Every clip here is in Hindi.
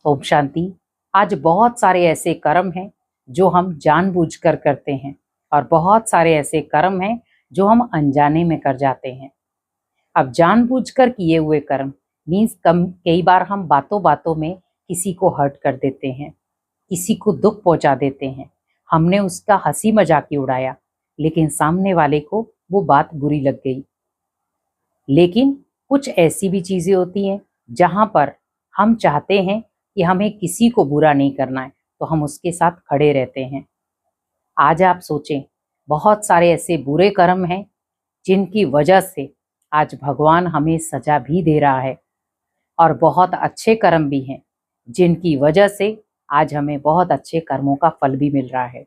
ओम शांति। आज बहुत सारे ऐसे कर्म हैं जो हम जानबूझकर करते हैं और बहुत सारे ऐसे कर्म हैं जो हम अनजाने में कर जाते हैं। अब जानबूझकर किए हुए कर्म मीन्स कई बार हम बातों बातों में किसी को हर्ट कर देते हैं, किसी को दुख पहुंचा देते हैं। हमने उसका हंसी मजाक ही उड़ाया, लेकिन सामने वाले को वो बात बुरी लग गई। लेकिन कुछ ऐसी भी चीजें होती हैं जहां पर हम चाहते हैं कि हमें किसी को बुरा नहीं करना है, तो हम उसके साथ खड़े रहते हैं। आज आप सोचें, बहुत सारे ऐसे बुरे कर्म हैं जिनकी वजह से आज भगवान हमें सजा भी दे रहा है, और बहुत अच्छे कर्म भी हैं जिनकी वजह से आज हमें बहुत अच्छे कर्मों का फल भी मिल रहा है।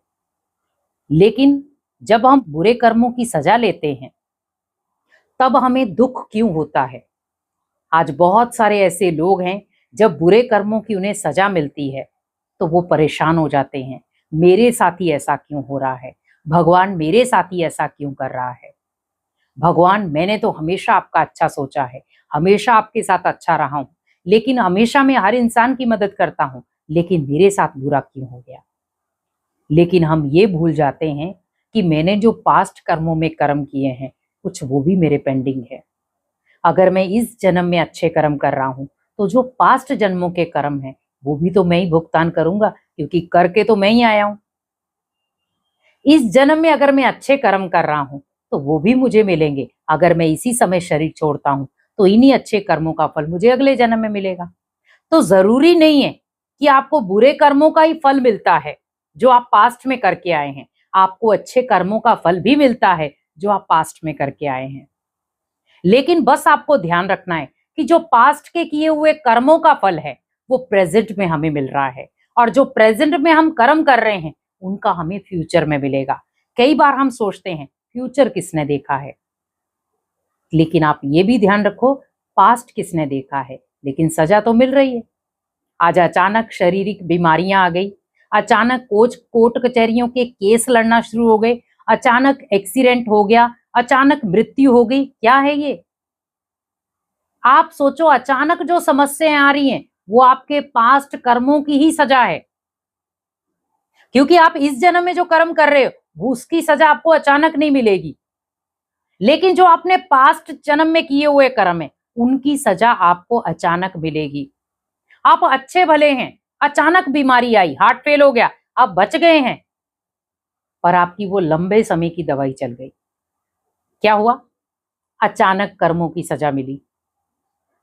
लेकिन जब हम बुरे कर्मों की सजा लेते हैं तब हमें दुख क्यों होता है? आज बहुत सारे ऐसे लोग हैं, जब बुरे कर्मों की उन्हें सजा मिलती है तो वो परेशान हो जाते हैं। मेरे साथ ही ऐसा क्यों हो रहा है? भगवान मेरे साथ ही ऐसा क्यों कर रहा है? भगवान, मैंने तो हमेशा आपका अच्छा सोचा है, हमेशा आपके साथ अच्छा रहा हूं, लेकिन हमेशा मैं हर इंसान की मदद करता हूं, लेकिन मेरे साथ बुरा क्यों हो गया? लेकिन हम ये भूल जाते हैं कि मैंने जो पास्ट कर्मों में कर्म किए हैं, कुछ वो भी मेरे पेंडिंग है। अगर मैं इस जन्म में अच्छे कर्म कर रहा हूँ तो जो पास्ट जन्मों के कर्म हैं वो भी तो मैं ही भुगतान करूंगा, क्योंकि करके तो मैं ही आया हूं। इस जन्म में अगर मैं अच्छे कर्म कर रहा हूं तो वो भी मुझे मिलेंगे। अगर मैं इसी समय शरीर छोड़ता हूं तो इन्हीं अच्छे कर्मों का फल मुझे अगले जन्म में मिलेगा। तो जरूरी नहीं है कि आपको बुरे कर्मों का ही फल मिलता है जो आप पास्ट में करके आए हैं। आपको अच्छे कर्मों का फल भी मिलता है जो आप पास्ट में करके आए हैं। लेकिन बस आपको ध्यान रखना है कि जो पास्ट के किए हुए कर्मों का फल है वो प्रेजेंट में हमें मिल रहा है, और जो प्रेजेंट में हम कर्म कर रहे हैं उनका हमें फ्यूचर में मिलेगा। कई बार हम सोचते हैं फ्यूचर किसने देखा है, लेकिन आप ये भी ध्यान रखो, पास्ट किसने देखा है, लेकिन सजा तो मिल रही है। आज अचानक शारीरिक बीमारियां आ गई, अचानक कोर्ट कचहरियों के केस लड़ना शुरू हो गए, अचानक एक्सीडेंट हो गया, अचानक मृत्यु हो गई। क्या है ये? आप सोचो, अचानक जो समस्याएं आ रही हैं वो आपके पास्ट कर्मों की ही सजा है, क्योंकि आप इस जन्म में जो कर्म कर रहे हो वो उसकी सजा आपको अचानक नहीं मिलेगी। लेकिन जो आपने पास्ट जन्म में किए हुए कर्म है उनकी सजा आपको अचानक मिलेगी। आप अच्छे भले हैं, अचानक बीमारी आई, हार्ट फेल हो गया, आप बच गए हैं, पर आपकी वो लंबे समय की दवाई चल गई। क्या हुआ? अचानक कर्मों की सजा मिली।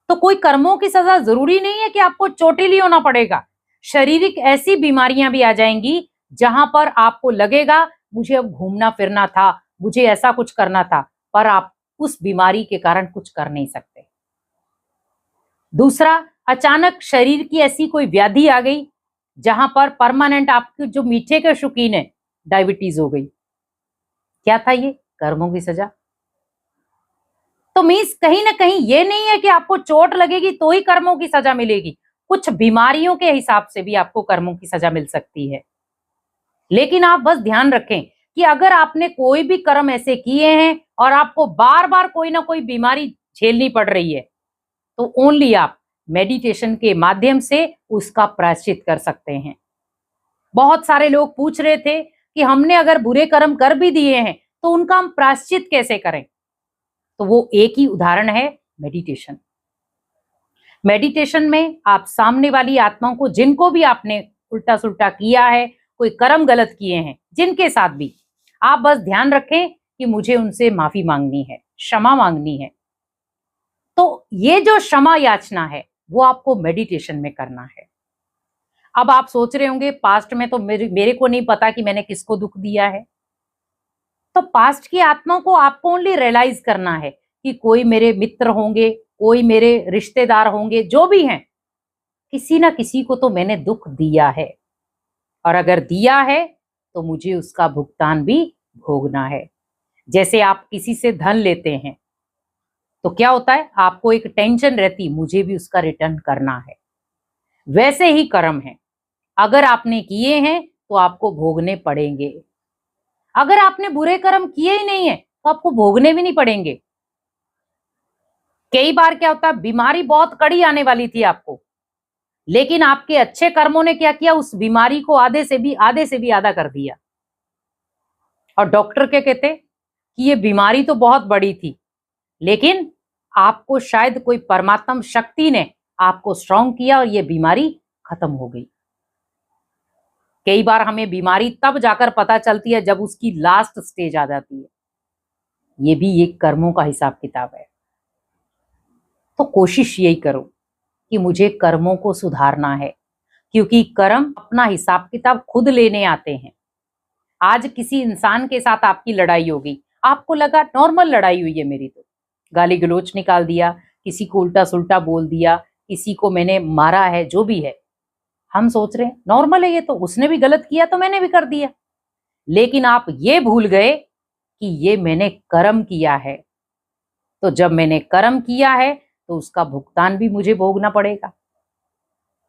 तो कोई कर्मों की सजा जरूरी नहीं है कि आपको चोटिल ही होना पड़ेगा। शारीरिक ऐसी बीमारियां भी आ जाएंगी जहां पर आपको लगेगा मुझे अब घूमना फिरना था, मुझे ऐसा कुछ करना था, पर आप उस बीमारी के कारण कुछ कर नहीं सकते। दूसरा, अचानक शरीर की ऐसी कोई व्याधि आ गई जहां पर परमानेंट आपके जो मीठे के शौकीन है डायबिटीज हो गई। क्या था ये? कर्मों की सजा। तो मीन्स कहीं ना कहीं ये नहीं है कि आपको चोट लगेगी तो ही कर्मों की सजा मिलेगी। कुछ बीमारियों के हिसाब से भी आपको कर्मों की सजा मिल सकती है। लेकिन आप बस ध्यान रखें कि अगर आपने कोई भी कर्म ऐसे किए हैं और आपको बार बार कोई ना कोई बीमारी झेलनी पड़ रही है, तो ओनली आप मेडिटेशन के माध्यम से उसका प्रायश्चित कर सकते हैं। बहुत सारे लोग पूछ रहे थे कि हमने अगर बुरे कर्म कर भी दिए हैं तो उनका हम प्रायश्चित कैसे करें? तो वो एक ही उदाहरण है, मेडिटेशन। मेडिटेशन में आप सामने वाली आत्माओं को, जिनको भी आपने उल्टा सुल्टा किया है, कोई कर्म गलत किए हैं, जिनके साथ भी, आप बस ध्यान रखें कि मुझे उनसे माफी मांगनी है, क्षमा मांगनी है। तो ये जो क्षमा याचना है वो आपको मेडिटेशन में करना है। अब आप सोच रहे होंगे पास्ट में तो मेरे को नहीं पता कि मैंने किसको दुख दिया है। तो पास्ट की आत्माओं को आपको ओनली रियलाइज करना है कि कोई मेरे मित्र होंगे, कोई मेरे रिश्तेदार होंगे, जो भी हैं, किसी ना किसी को तो मैंने दुख दिया है, और अगर दिया है तो मुझे उसका भुगतान भी भोगना है। जैसे आप किसी से धन लेते हैं तो क्या होता है, आपको एक टेंशन रहती, मुझे भी उसका रिटर्न करना है। वैसे ही कर्म है, अगर आपने किए हैं तो आपको भोगने पड़ेंगे। अगर आपने बुरे कर्म किए ही नहीं है तो आपको भोगने भी नहीं पड़ेंगे। कई बार क्या होता है, बीमारी बहुत कड़ी आने वाली थी आपको, लेकिन आपके अच्छे कर्मों ने क्या किया, उस बीमारी को आधे से भी आधा कर दिया। और डॉक्टर क्या कहते कि ये बीमारी तो बहुत बड़ी थी, लेकिन आपको शायद कोई परमात्म शक्ति ने आपको स्ट्रांग किया और ये बीमारी खत्म हो गई। कई बार हमें बीमारी तब जाकर पता चलती है जब उसकी लास्ट स्टेज आ जाती है। ये भी एक कर्मों का हिसाब किताब है। तो कोशिश यही करो कि मुझे कर्मों को सुधारना है, क्योंकि कर्म अपना हिसाब किताब खुद लेने आते हैं। आज किसी इंसान के साथ आपकी लड़ाई होगी, आपको लगा नॉर्मल लड़ाई हुई है मेरी, तो गाली गलौच निकाल दिया, किसी को उल्टा सुल्टा बोल दिया, किसी को मैंने मारा है, जो भी है, हम सोच रहे हैं नॉर्मल है, ये तो उसने भी गलत किया तो मैंने भी कर दिया। लेकिन आप ये भूल गए कि ये मैंने कर्म किया है। तो जब मैंने कर्म किया है तो उसका भुगतान भी मुझे भोगना पड़ेगा।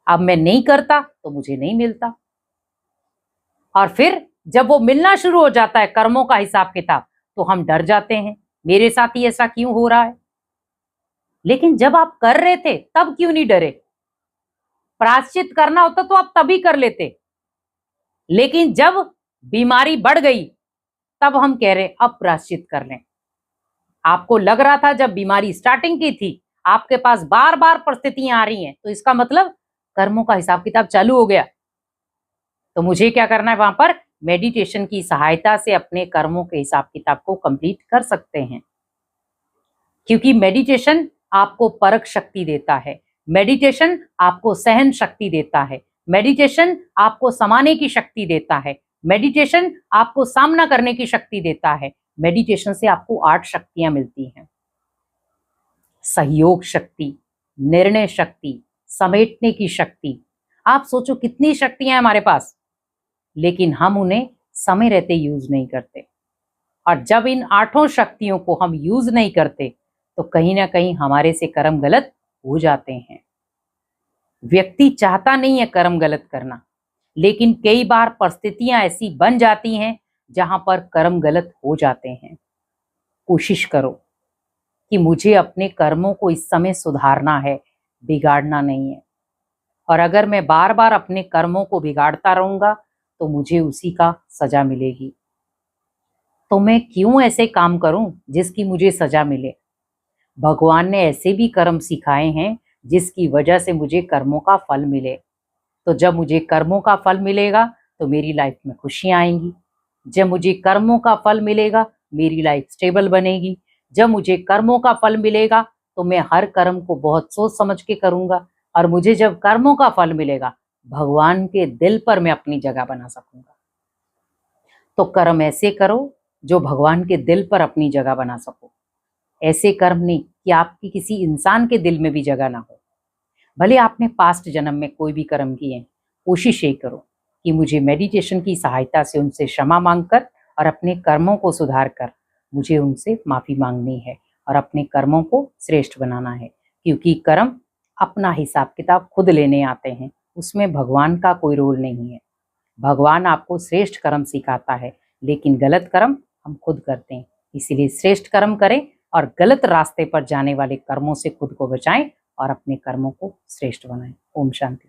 अब मैं नहीं करता तो मुझे नहीं मिलता, और फिर जब वो मिलना शुरू हो जाता है कर्मों का हिसाब किताब, तो हम डर जाते हैं, मेरे साथ ही ऐसा क्यों हो रहा है। लेकिन जब आप कर रहे थे तब क्यों नहीं डरे? प्रायश्चित करना होता तो आप तभी कर लेते। लेकिन जब बीमारी बढ़ गई तब हम कह रहे अब प्रायश्चित कर लें। आपको लग रहा था जब बीमारी स्टार्टिंग की थी, आपके पास बार बार परिस्थितियां आ रही हैं, तो इसका मतलब कर्मों का हिसाब किताब चालू हो गया। तो मुझे क्या करना है, वहां पर मेडिटेशन की सहायता से अपने कर्मों के हिसाब किताब को कंप्लीट कर सकते हैं। क्योंकि मेडिटेशन आपको परख शक्ति देता है, मेडिटेशन आपको सहन शक्ति देता है, मेडिटेशन आपको समाने की शक्ति देता है, मेडिटेशन आपको सामना करने की शक्ति देता है। मेडिटेशन से आपको 8 शक्तियां मिलती हैं: सहयोग शक्ति, निर्णय शक्ति, समेटने की शक्ति। आप सोचो कितनी शक्तियां हैं हमारे पास, लेकिन हम उन्हें समय रहते यूज नहीं करते। और जब इन 8 शक्तियों को हम यूज नहीं करते तो कहीं ना कहीं हमारे से कर्म गलत हो जाते हैं। व्यक्ति चाहता नहीं है कर्म गलत करना, लेकिन कई बार परिस्थितियां ऐसी बन जाती हैं जहां पर कर्म गलत हो जाते हैं। कोशिश करो कि मुझे अपने कर्मों को इस समय सुधारना है, बिगाड़ना नहीं है। और अगर मैं बार बार अपने कर्मों को बिगाड़ता रहूंगा तो मुझे उसी का सजा मिलेगी। तो मैं क्यों ऐसे काम करूं जिसकी मुझे सजा मिले? भगवान ने ऐसे भी कर्म सिखाए हैं जिसकी वजह से मुझे कर्मों का फल मिले। तो जब मुझे कर्मों का फल मिलेगा तो मेरी लाइफ में खुशियां आएंगी। जब मुझे कर्मों का फल मिलेगा मेरी लाइफ स्टेबल बनेगी। जब मुझे कर्मों का फल मिलेगा तो मैं हर कर्म को बहुत सोच समझ के करूंगा, और मुझे जब कर्मों का फल मिलेगा भगवान के दिल पर मैं अपनी जगह बना सकूंगा। तो कर्म ऐसे करो जो भगवान के दिल पर अपनी जगह बना सको। ऐसे कर्म नहीं कि आपकी किसी इंसान के दिल में भी जगह ना हो। भले आपने पास्ट जन्म में कोई भी कर्म किए हैं, कोशिश ये करो कि मुझे मेडिटेशन की सहायता से उनसे क्षमा मांगकर और अपने कर्मों को सुधार कर मुझे उनसे माफ़ी मांगनी है और अपने कर्मों को श्रेष्ठ बनाना है। क्योंकि कर्म अपना हिसाब किताब खुद लेने आते हैं, उसमें भगवान का कोई रोल नहीं है। भगवान आपको श्रेष्ठ कर्म सिखाता है, लेकिन गलत कर्म हम खुद करते हैं। इसीलिए श्रेष्ठ कर्म करें और गलत रास्ते पर जाने वाले कर्मों से खुद को बचाएं और अपने कर्मों को श्रेष्ठ बनाएं। ओम शांति।